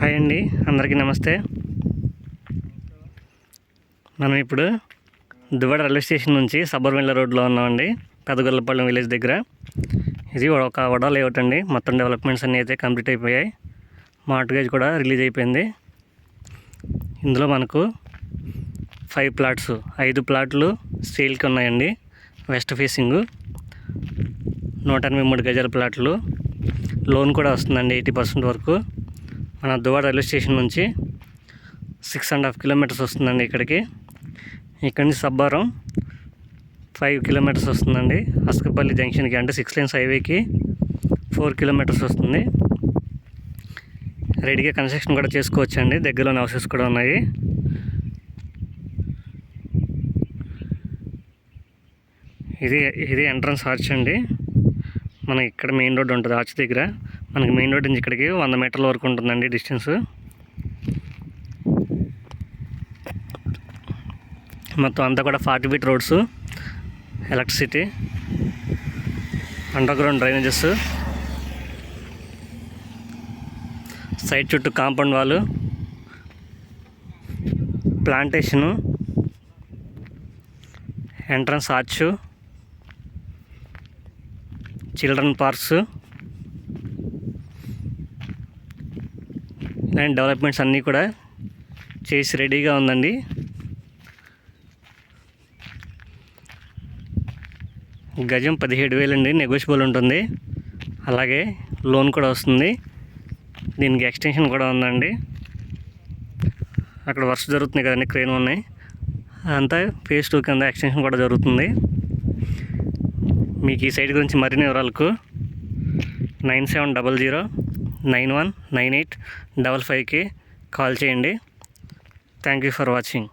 Hi అండి, అందరికీ నమస్తే. మనం ఇప్పుడు దువ్వాడ రైల్వే స్టేషన్ నుంచి సబ్బర్వెల్లి రోడ్లో ఉన్నామండి, పెదగొల్లపాలెం విలేజ్ దగ్గర. ఇది ఒక వడా లేఅవుట్ అండి. మొత్తం డెవలప్మెంట్స్ అన్నీ అయితే కంప్లీట్ అయిపోయాయి. మార్ట్గేజ్ కూడా రిలీజ్ అయిపోయింది. ఇందులో మనకు 5 ప్లాట్లు సేల్కి ఉన్నాయండి. వెస్ట్ ఫేసింగ్ 183 గజాల ప్లాట్లు. లోన్ కూడా వస్తుందండి 80% వరకు. మన దువ్వాడ రైల్వే స్టేషన్ నుంచి 6.5 కిలోమీటర్స్ వస్తుందండి ఇక్కడికి. ఇక్కడి నుంచి సబ్బారం 5 కిలోమీటర్స్ వస్తుందండి. అస్కపల్లి జంక్షన్కి అంటే 6 lanes హైవేకి 4 కిలోమీటర్స్ వస్తుంది. రెడీగా కన్స్ట్రక్షన్ కూడా చేసుకోవచ్చండి. దగ్గరలోనే హౌసెస్ కూడా ఉన్నాయి. ఇది ఎంట్రన్స్ ఆర్చ్ అండి. మనకి ఇక్కడ మెయిన్ రోడ్ ఉంటుంది. ఆర్చ్ దగ్గర మనకి మెయిన్ రోడ్ నుంచి ఇక్కడికి 100 మీటర్ల వరకు ఉంటుందండి డిస్టెన్స్. మొత్తం అంతా కూడా 40 feet roads, electricity, under ground drainages, side చుట్టూ కాంపౌండ్ వాళ్ళు, plantation, entrance arch, children parks, ఇలాంటి డెవలప్మెంట్స్ అన్నీ కూడా చేసి రెడీగా ఉందండి. గజం 17,000 అండి, నెగోషియబుల్ ఉంటుంది. అలాగే లోన్ కూడా వస్తుంది. దీనికి ఎక్స్టెన్షన్ కూడా ఉందండి. అక్కడ వర్క్స్ జరుగుతున్నాయి కదండి, క్రేన్ ఉన్నాయి. అంతా phase 2 కింద ఎక్స్టెన్షన్ కూడా జరుగుతుంది. మీకు ఈ సైట్ గురించి మరిన్ని వివరాలకు 9700919855కి కాల్ చేయండి. Thank you for watching.